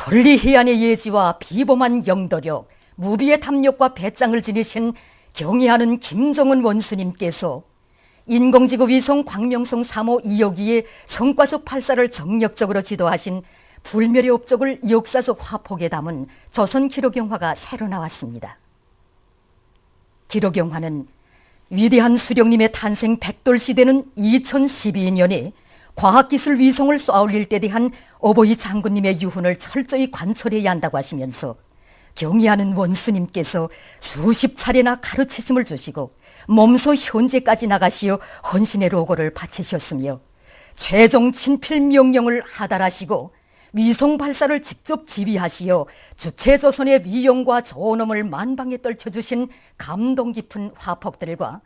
천리해안의 예지와 비범한 영도력, 무비의 탐욕과 배짱을 지니신 경애하는 김정은 원수님께서 인공지구 위성 광명성 3호 2호기의 성과적 발사를 정력적으로 지도하신 불멸의 업적을 역사적 화폭에 담은 조선 기록영화가 새로 나왔습니다. 기록영화는 위대한 수령님의 탄생 백돌시대는 2012년에 과학기술 위성을 쏘아올릴 때 대한 어버이 장군님의 유훈을 철저히 관철해야 한다고 하시면서 경의하는 원수님께서 수십 차례나 가르치심을 주시고 몸소 현재까지 나가시어 헌신의 로고를 바치셨으며 최종 친필 명령을 하달하시고 위성 발사를 직접 지휘하시어 주체조선의 위용과 존엄을 만방에 떨쳐주신 감동 깊은 화폭들과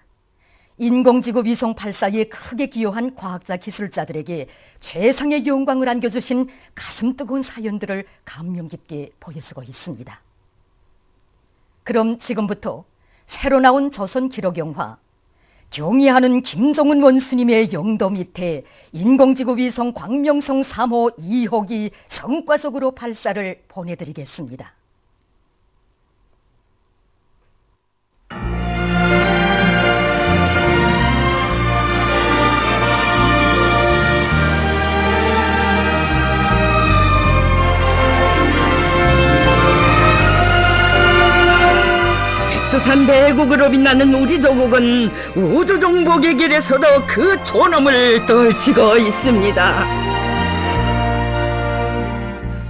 인공지구 위성 발사에 크게 기여한 과학자 기술자들에게 최상의 영광을 안겨주신 가슴 뜨거운 사연들을 감명 깊게 보여주고 있습니다. 그럼 지금부터 새로 나온 조선 기록영화 경의하는 김정은 원수님의 영도 밑에 인공지구 위성 광명성 3호 2호기 성과적으로 발사를 보내드리겠습니다. 백두산 대국으로 빛나는 우리 조국은 우주정복의 길에서도 그 존엄을 떨치고 있습니다.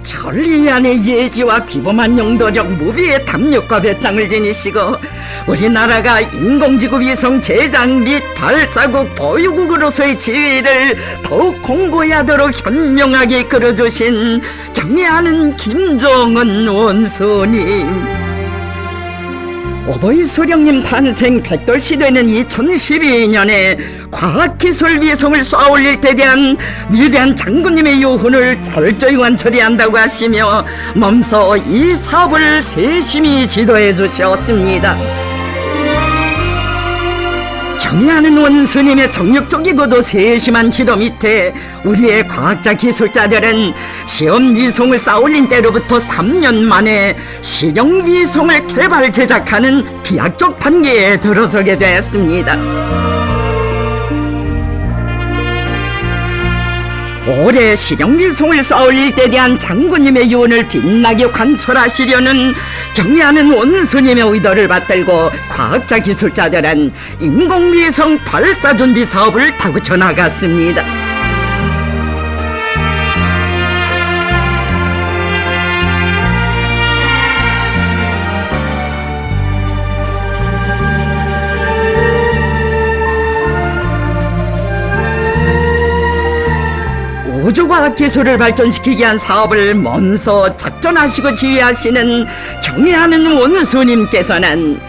천리안의 예지와 비범한 용도력, 무비의 탐욕과 배짱을 지니시고 우리나라가 인공지구 위성 제작 및 발사국 보유국으로서의 지위를 더욱 공고히 하도록 현명하게 이끌어주신 경애하는 김정은 원수님, 어버이 수령님 탄생 백돌시되는 2012년에 과학기술 위성을 쏘아올릴 때 대한 위대한 장군님의 유훈을 철저히 관철해야 한다고 하시며 몸소 이 사업을 세심히 지도해 주셨습니다. 경애하는 원수님의 정력적이고도 세심한 지도 밑에 우리의 과학자 기술자들은 시험 위성을 쏘아올린 때로부터 3년 만에 실용 위성을 개발 제작하는 비약적 단계에 들어서게 됐습니다. 올해 실용 위성을 쏘아올릴 때 대한 장군님의 유언을 빛나게 관철하시려는 경애하는 원수님의 의도를 받들고 과학자 기술자들은 인공위성 발사 준비 사업을 다그쳐 나갔습니다. 우주과학 기술을 발전시키기 위한 사업을 몸소 작전하시고 지휘하시는 경애하는 원수님께서는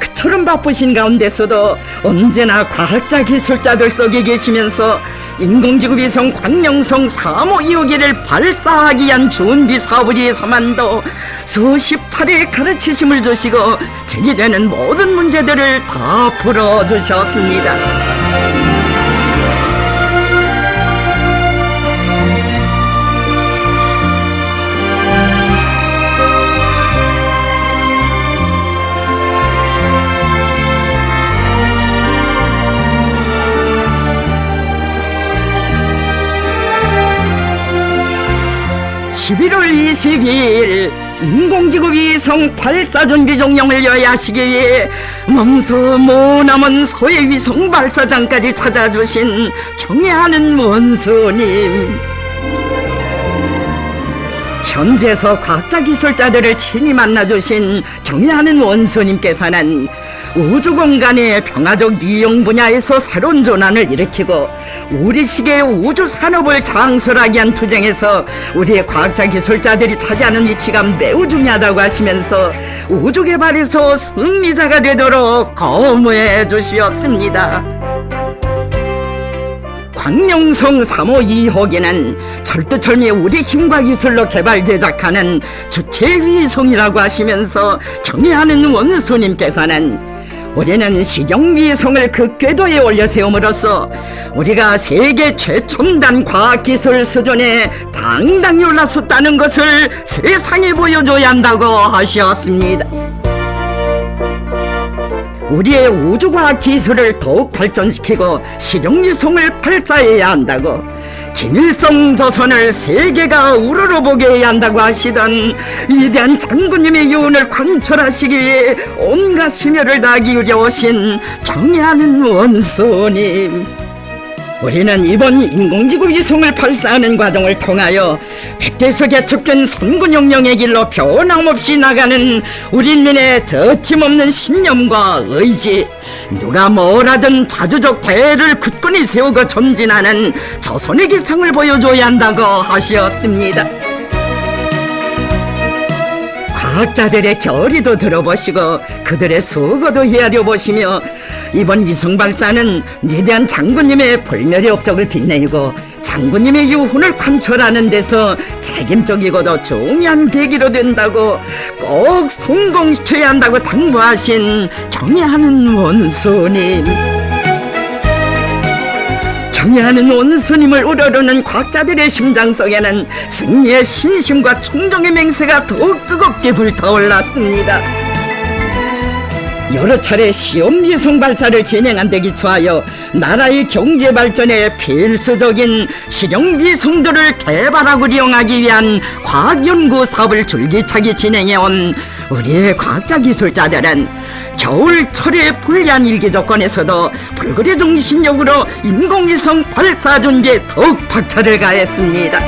그처럼 바쁘신 가운데서도 언제나 과학자 기술자들 속에 계시면서 인공지구 위성 광명성 3호 2호기를 발사하기 위한 준비 사업을 위해서만도 수십 차례 가르치심을 주시고 제기되는 모든 문제들을 다 풀어주셨습니다. (11월 22일) 인공지구 위성 발사 준비 종령을 여야하시기 위해 몸소 머나먼 서해 위성 발사장까지 찾아주신 경애하는 원수님, 현지에서 과학자 기술자들을 친히 만나주신 경애하는 원수님께서는 우주공간의 평화적 이용 분야에서 새로운 전환을 일으키고 우리 시대의 우주 산업을 장설하게 한 투쟁에서 우리의 과학자 기술자들이 차지하는 위치가 매우 중요하다고 하시면서 우주 개발에서 승리자가 되도록 거무해 주시었습니다. 광명성 3호 2호기는 철두철미 우리 힘과 기술로 개발 제작하는 주체 위성이라고 하시면서 경애하는 원수님께서는 우리는 실용위성을 그 궤도에 올려 세움으로써 우리가 세계 최첨단 과학기술 수준에 당당히 올라섰다는 것을 세상에 보여줘야 한다고 하셨습니다. 우리의 우주과학 기술을 더욱 발전시키고 실용위성을 발사해야 한다고, 김일성 조선을 세계가 우러러보게 해야 한다고 하시던 위대한 장군님의 유언을 관철하시기 위해 온갖 심혈을 다 기울여 오신 경애하는 원수님, 우리는 이번 인공지구 위성을 발사하는 과정을 통하여 백대에서 개척된 선군영령의 길로 변함없이 나가는 우리 인민의 더팀없는 신념과 의지, 누가 뭐라든 자주적 대를 굳건히 세우고 전진하는 조선의 기상을 보여줘야 한다고 하셨습니다. 과학자들의 결의도 들어보시고 그들의 수고도 헤아려 보시며 이번 위성 발사는 위대한 장군님의 불멸의 업적을 빛내고 장군님의 유훈을 관철하는 데서 책임적이고도 중요한 계기로 된다고, 꼭 성공시켜야 한다고 당부하신 경애하는 원수님, 경애하는 원수님을 우러르는 과학자들의 심장 속에는 승리의 신심과 충정의 맹세가 더욱 뜨겁게 불타올랐습니다. 여러 차례 시험 위성 발사를 진행한 데 기초하여 나라의 경제 발전에 필수적인 실용 위성들을 개발하고 이용하기 위한 과학 연구 사업을 줄기차게 진행해온 우리의 과학자 기술자들은 겨울철의 불리한 일기 조건에서도 불거리 정신력으로 인공위성 발사 준비에 더욱 박차를 가했습니다.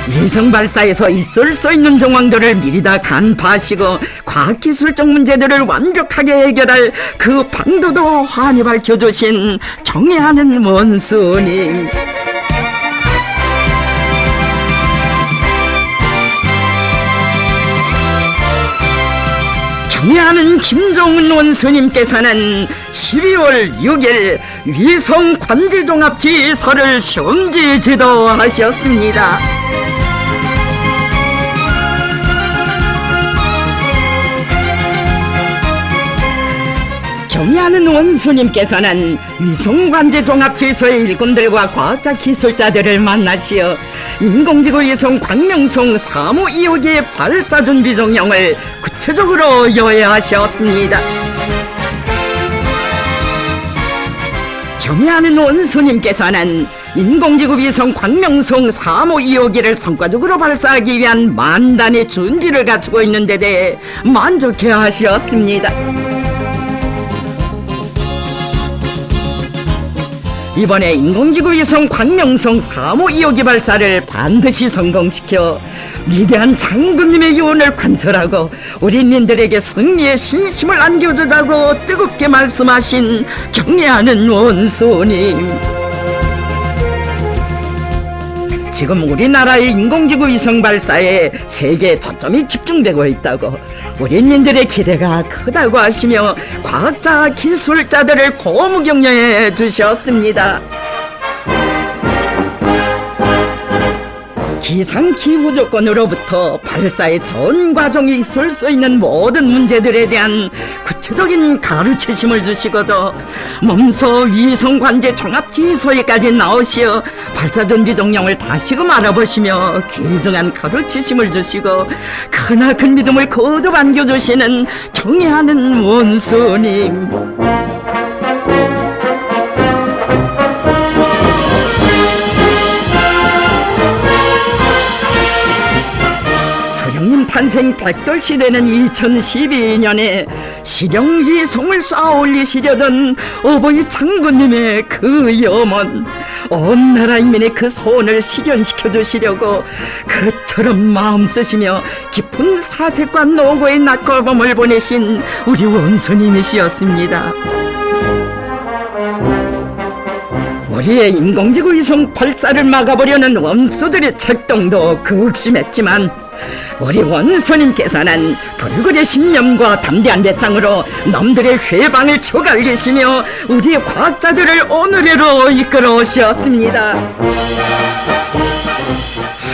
위성 발사에서 있을 수 있는 정황들을 미리 다 간파하시고 과학기술적 문제들을 완벽하게 해결할 그 방도도 환히 밝혀주신 경애하는 원수님, 경애하는 김정은 원수님께서는 12월 6일 위성 관제종합지휘소를 시험지 지도하셨습니다. 경애하는 원수님께서는 위성관제종합지휘소의 일꾼들과 과학자 기술자들을 만나시어 인공지구 위성 광명성 3호 2호기의 발사 준비 정령을 구체적으로 요해하셨습니다. 경애하는 원수님께서는 인공지구 위성 광명성 3호 2호기를 성과적으로 발사하기 위한 만단의 준비를 갖추고 있는 데 대해 만족해 하셨습니다. 이번에 인공지구 위성 광명성 3호 2호기 발사를 반드시 성공시켜 위대한 장군님의 유언을 관철하고 우리 인민들에게 승리의 신심을 안겨주자고 뜨겁게 말씀하신 경애하는 원수님, 지금 우리나라의 인공지구 위성 발사에 세계의 초점이 집중되고 있다고, 우리 인민들의 기대가 크다고 하시며 과학자 기술자들을 고무 격려해 주셨습니다. 기상기후 조건으로부터 발사의 전 과정이 있을 수 있는 모든 문제들에 대한 구체적인 가르치심을 주시고도 몸소 위성관제 종합지휘소에까지 나오시어 발사 준비 정령을 다시금 알아보시며 귀중한 가르치심을 주시고 크나큰 믿음을 거듭 안겨주시는 경애하는 원수님, 소령님 탄생 백돌시대는 2012년에 실용위성을 쌓아 올리시려던 어버이 장군님의 그 염원, 온 나라 인민의 그 소원을 실현시켜 주시려고 그처럼 마음 쓰시며 깊은 사색과 노고의 낙골범을 보내신 우리 원수님이시었습니다. 우리의 인공지구 위성 발사를 막아보려는 원수들의 책동도 극심했지만 우리 원수님께서는 불굴의 신념과 담대한 배짱으로 놈들의 회방을 초갈리시며 우리 과학자들을 오늘으로 이끌어 오셨습니다.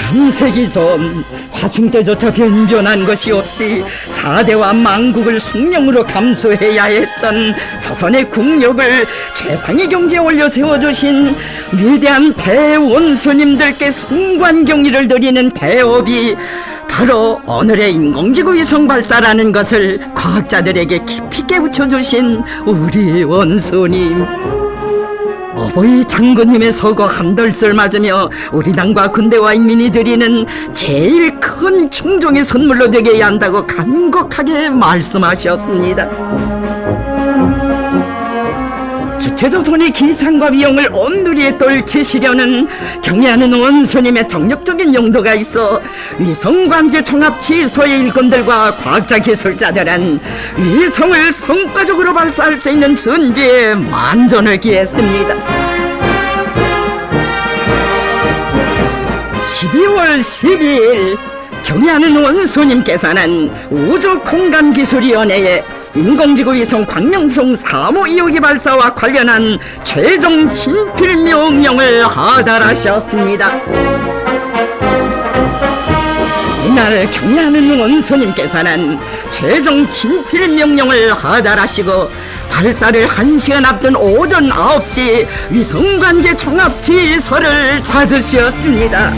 한 창세기 전 화승때조차 변변한 것이 없이 4대와 만국을 숙명으로 감수해야 했던 조선의 국력을 최상위 경지에 올려 세워주신 위대한 대원수님들께 송관경의를 드리는 대업이 바로 오늘의 인공지구 위성 발사라는 것을 과학자들에게 깊이 깨우쳐주신 우리 원수님. 어버이 장군님의 서거 한덜슬 맞으며 우리 당과 군대와 인민이 드리는 제일 큰 충종의 선물로 되게 해야 한다고 간곡하게 말씀하셨습니다. 주체조선의 기상과 위용을 온누리에 떨치시려는 경애하는 원수님의 정력적인 용도가 있어 위성관제 종합지휘소의 일꾼들과 과학자 기술자들은 위성을 성과적으로 발사할 수 있는 준비에 만전을 기했습니다. 12월 12일 경애하는 원수님께서는 우주공간기술위원회에 인공지구 위성 광명성 3호 2호기 발사와 관련한 최종 진필 명령을 하달하셨습니다. 이날 경애하는 원수님께서는 최종 진필 명령을 하달하시고 발사를 1시간 앞둔 오전 9시 위성관제 종합지휘소를 찾으셨습니다.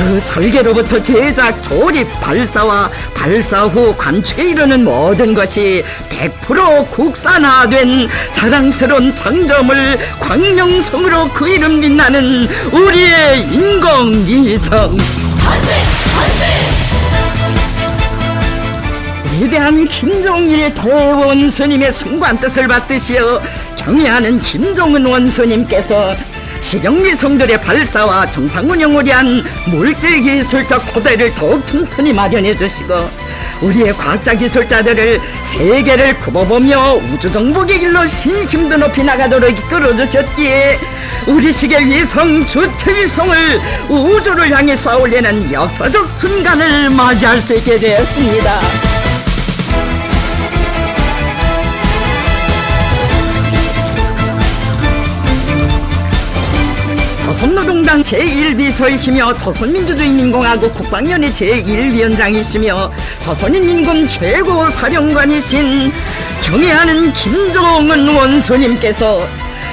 그 설계로부터 제작, 조립, 발사와 발사 후 관측에 이르는 모든 것이 100% 국산화된 자랑스러운 장점을 광명성으로 그 이름 빛나는 우리의 인공위성. 위대한 김종일 대원수님의 숭고한 뜻을 받드시어 경애하는 김종은 원수님께서 실용위성들의 발사와 정상 운영을 위한 물질기술적 토대를 더욱 튼튼히 마련해 주시고 우리의 과학자 기술자들을 세계를 굽어보며 우주정복의 길로 신심도 높이 나가도록 이끌어주셨기에 우리식의 위성 주체위성을 우주를 향해 쏘아올리는 역사적 순간을 맞이할 수 있게 되었습니다. 조선노동당 제1비서이시며 조선민주주의인민공화국 국방위원회 제1위원장이시며 조선인민군 최고 사령관이신 경애하는 김정은 원수님께서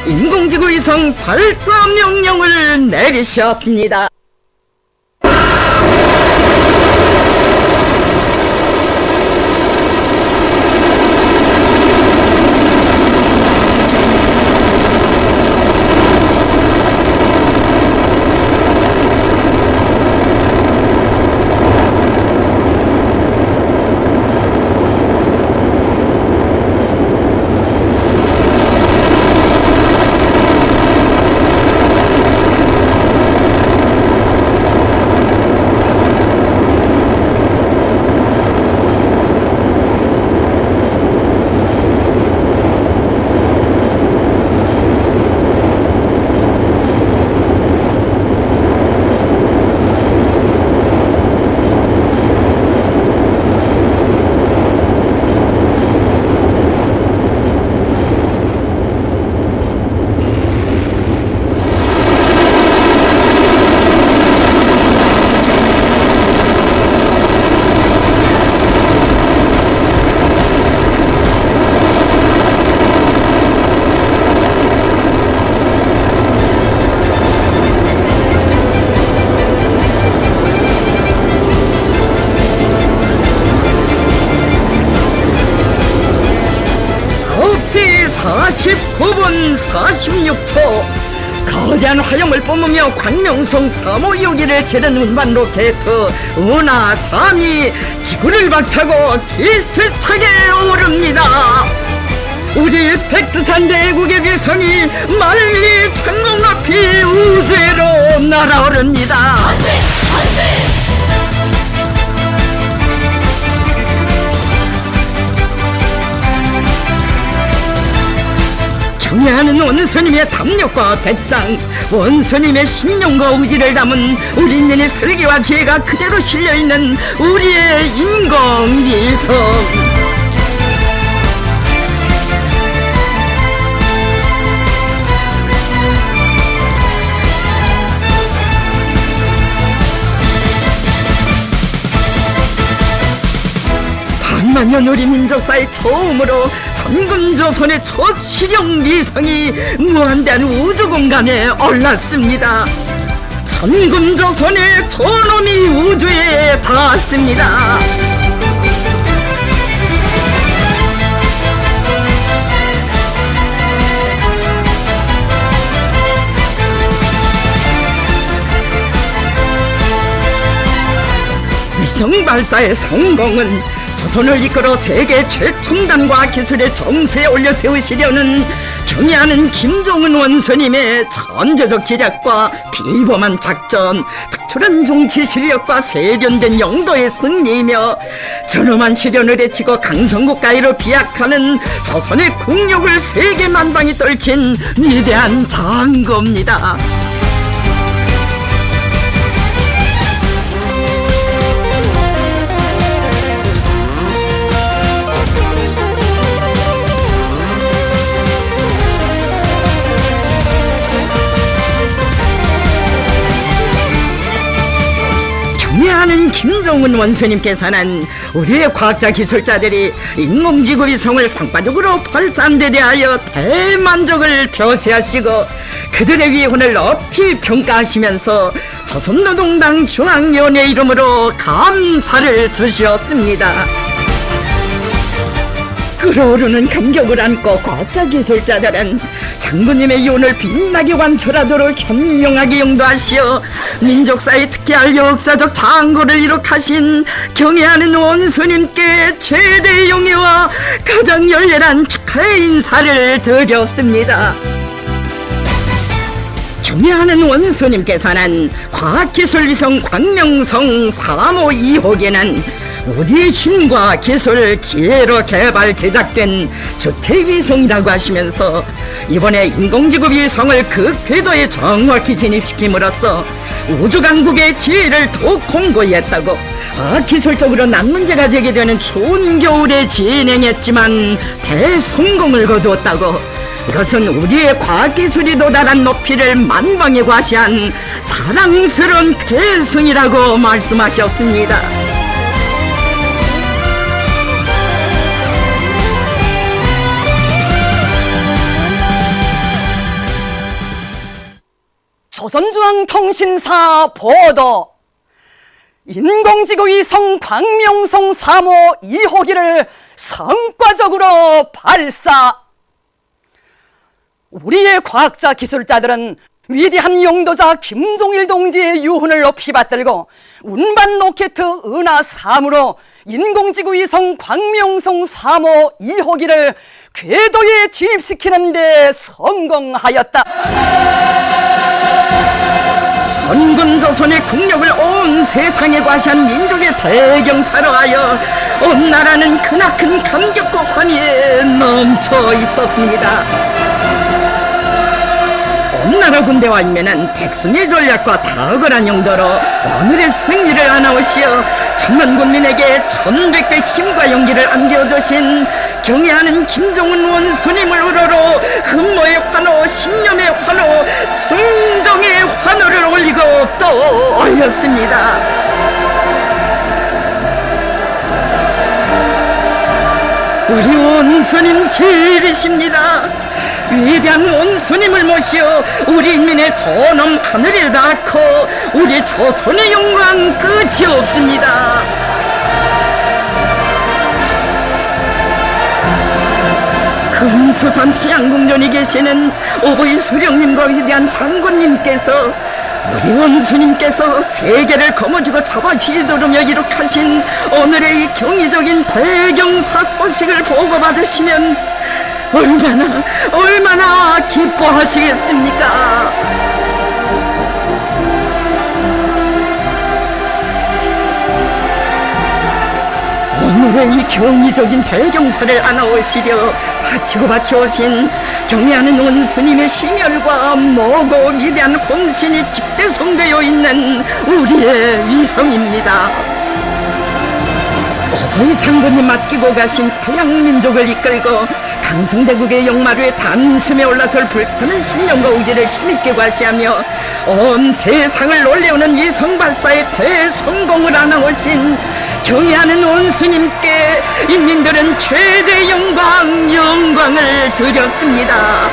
인공지구 위성 발사 명령을 내리셨습니다. (49분 46초) 거대한 화염을 뿜으며 광명성 3호 2호기를 실은 운반 로켓 은하 3이 지구를 박차고 기세차게 오릅니다. 우리 백두산 대국의 위성이 만리 천공 높이 우주로 날아오릅니다. 경애하는 원수님의 담력과 배짱, 원수님의 신념과 의지를 담은 우리 인민의 설계와 지혜가 그대로 실려있는 우리의 인공위성. 위성. 반만년 우리 민족사의 처음으로 선금조선의 첫 실용 위성이 무한대한 우주 공간에 올랐습니다. 선금조선의 저놈이 우주에 닿았습니다. 위성 발사의 성공은 조선을 이끌어 세계 최첨단과 기술의 정세에 올려 세우시려는 경애하는 김정은 원수님의 천재적 지략과 비범한 작전, 특출한 정치 실력과 세련된 영도의 승리이며 전엄한 시련을 헤치고 강성국 가위로 비약하는 조선의 국력을 세계 만방에 떨친 위대한 장거입니다. 경애하는 김정은 원수님께서는 우리의 과학자 기술자들이 인공지구 위성을 성과적으로 발사한 데 대하여 대만족을 표시하시고 그들의 위훈을 높이 평가하시면서 조선노동당 중앙위원회 이름으로 감사를 주시었습니다. 끓어오르는 감격을 안고 과학자 기술자들은 장군님의 유언을 빛나게 관철하도록 현명하게 용도하시어 민족사에 특히할 역사적 장고를 이룩하신 경애하는 원수님께 최대의 용의와 가장 열렬한 축하의 인사를 드렸습니다. 경애하는 원수님께서는 과학기술위성 광명성 3호 2호기는 우리의 힘과 기술, 지혜로 개발 제작된 주체위성이라고 하시면서 이번에 인공지구 위성을 그 궤도에 정확히 진입시킴으로써 우주강국의 지혜를 더욱 공고히 했다고, 기술적으로 난 문제가 제기되는 추운 겨울에 진행했지만 대성공을 거두었다고, 이것은 우리의 과학기술이 도달한 높이를 만방에 과시한 자랑스러운 쾌승이라고 말씀하셨습니다. 조선중앙통신사 보도. 인공지구 위성 광명성 3호 2호기를 성과적으로 발사. 우리의 과학자 기술자들은 위대한 용도자 김종일 동지의 유훈을 높이 받들고 운반 로켓 은하 3으로 인공지구 위성 광명성 3호 2호기를 궤도에 진입시키는 데 성공하였다. 선군조선의 국력을 온 세상에 과시한 민족의 대경사로 하여 온 나라는 크나큰 감격과 환희에 넘쳐 있었습니다. 온 나라 군대와 인민은 백승의 전략과 탁월한 용도로 오늘의 승리를 안아오시어 천만 국민에게 1100배 힘과 용기를 안겨주신 경애하는 김정은 원수님을 우러러 흠모의 환호, 신념의 환호, 충정의 환호를 올리고 또 올렸습니다. 우리 원수님 제일이십니다. 위대한 원수님을 모시어 우리 인민의 존엄 하늘에 닿고 우리 조선의 영광 끝이 없습니다. 금수산 태양궁전에 계시는 오보이 수령님과 위대한 장군님께서 우리 원수님께서 세계를 거머쥐고 잡아 휘두르며 이룩하신 오늘의 이 경이적인 대경사 소식을 보고받으시면 얼마나 기뻐하시겠습니까? 오늘의 이 경이적인 대경사를 안아오시려 바치고 오신 경애하는 원수님의 심혈과 모고 위대한 혼신이 집대성되어 있는 우리의 위성입니다. 어버이 장군님 맡기고 가신 태양민족을 이끌고 강성대국의 용마루에 단숨에 올라설 불타는 신념과 의지를 힘있게 과시하며 온 세상을 놀래우는 위성발사의 대성공을 안아오신 경애하는 원수님께 인민들은 최대 영광을 드렸습니다.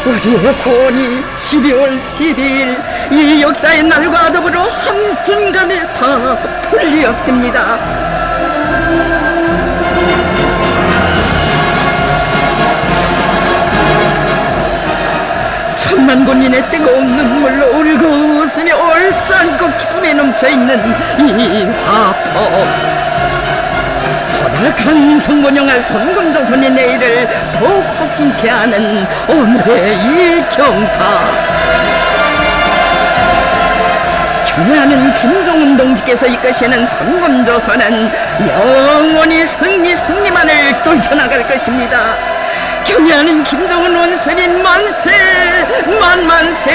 우리의 소원이 12월 12일 이 역사의 날과 더불어 한순간에 다 풀리었습니다. 천만 군인의 뜨거운 눈물로 울고 웃으며 얼싸안고 기쁨에 넘쳐있는 이 화포, 보다 강성번영할 선금조선의 내일을 더욱 확신케 하는 오늘의 이 경사. 경애하는 김정은 동지께서 이끄시는 선금조선은 영원히 승리만을 떨쳐나갈 것입니다. 경애하는 김정은 원수님 만세 만만세.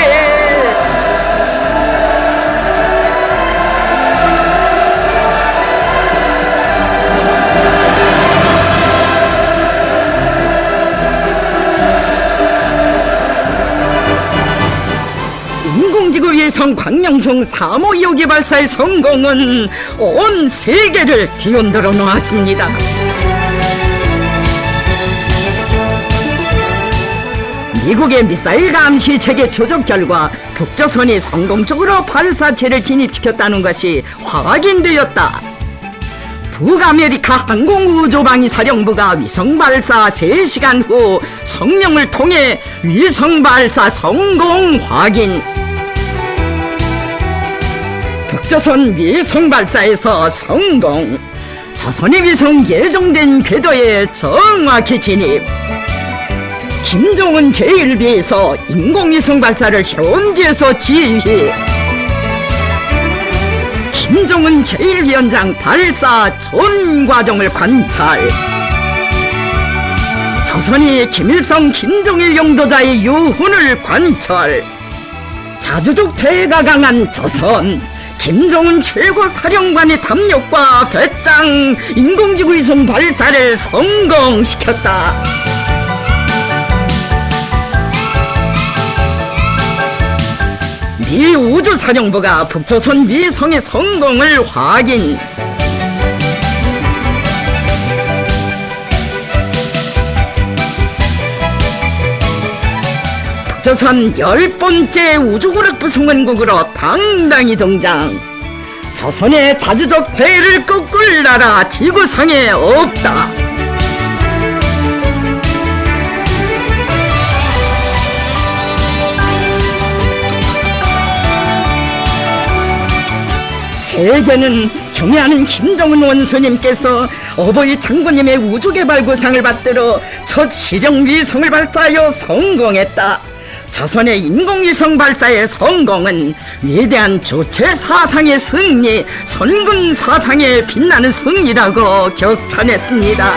인공지구 위성 광명성 3호 2호기 발사의 성공은 온 세계를 뒤흔들어 놓았습니다. 미국의 미사일 감시 체계 추적 결과 북조선이 성공적으로 발사체를 진입시켰다는 것이 확인되었다. 북아메리카 항공우주방위사령부가 위성발사 3시간 후 성명을 통해 위성발사 성공 확인. 북조선 위성발사에서 성공. 조선의 위성 예정된 궤도에 정확히 진입. 김정은 제1비에서 인공위성 발사를 현지에서 지휘. 김정은 제1위원장 발사 전 과정을 관찰. 조선이 김일성 김정일 영도자의 유훈을 관찰. 자주적 태가 강한 조선, 김정은 최고 사령관의 담력과 배짱 인공지구 위성 발사를 성공시켰다. 미 우주사령부가 북조선 위성의 성공을 확인. 북조선 10번째 우주과학부 성원국으로 당당히 등장. 조선의 자주적 대를 꺾을 나라 지구상에 없다. 세계는 경애하는 김정은 원수님께서 어버이 장군님의 우주개발구상을 받들어 첫 실용 위성을 발사하여 성공했다. 조선의 인공위성 발사의 성공은 위대한 주체 사상의 승리, 선군 사상에 빛나는 승리라고 격찬했습니다.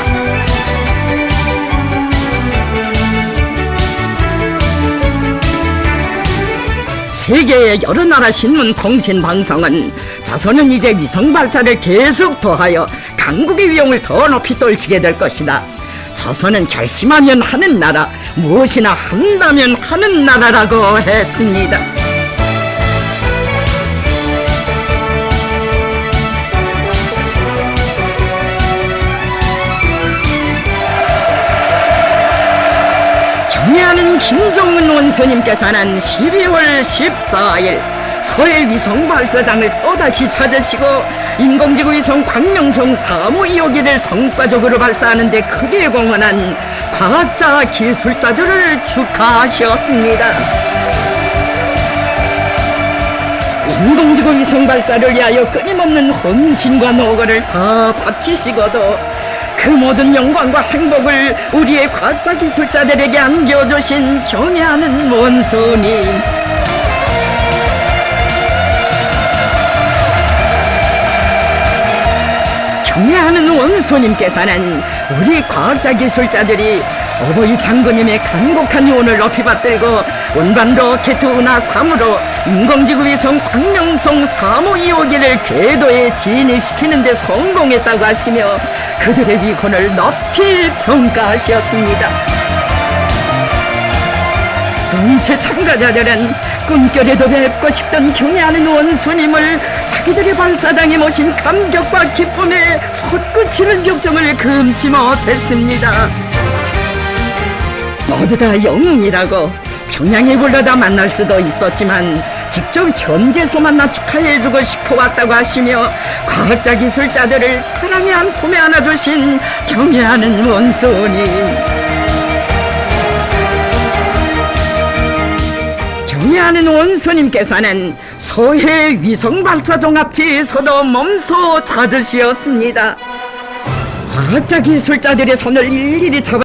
세계의 여러 나라 신문 통신 방송은 조선은 이제 위성 발사를 계속 더하여 강국의 위용을 더 높이 떨치게 될 것이다. 조선은 결심하면 하는 나라, 무엇이나 한다면 하는 나라라고 했습니다. 경애하는 김정은 원수님께서는 12월 14일 서해 위성 발사장을 또다시 찾으시고 인공지구 위성 광명성 3호 2호기를 성과적으로 발사하는 데 크게 공헌한 과학자 기술자들을 축하하셨습니다. 인공지구 위성 발사를 위하여 끊임없는 헌신과 노고를 다 바치시고도 그 모든 영광과 행복을 우리의 과학자 기술자들에게 안겨주신 경애하는 원수님, 경애하는 원수님께서는 우리 과학자 기술자들이 어버이 장군님의 간곡한 유언을 높이 받들고 운반 로켓 은하 3으로 인공지구 위성 광명성 3호 2호기를 궤도에 진입시키는 데 성공했다고 하시며 그들의 위건을 높이 평가하셨습니다. 전체 참가자들은 꿈결에도 뵙고 싶던 경애하는 원수님을 자기들의 발사장에 모신 감격과 기쁨에 솟구치는 격정을 금치 못했습니다. 모두 다 영웅이라고 평양에 불러다 만날 수도 있었지만 직접 현지에서 만나 축하해주고 싶어 왔다고 하시며 과학자 기술자들을 사랑의 한 품에 안아주신 경애하는 원수님. 경애하는 원수님께서는 서해 위성 발사 종합체에서도 몸소 찾으시었습니다. 과학자 기술자들의 손을 일일이 잡아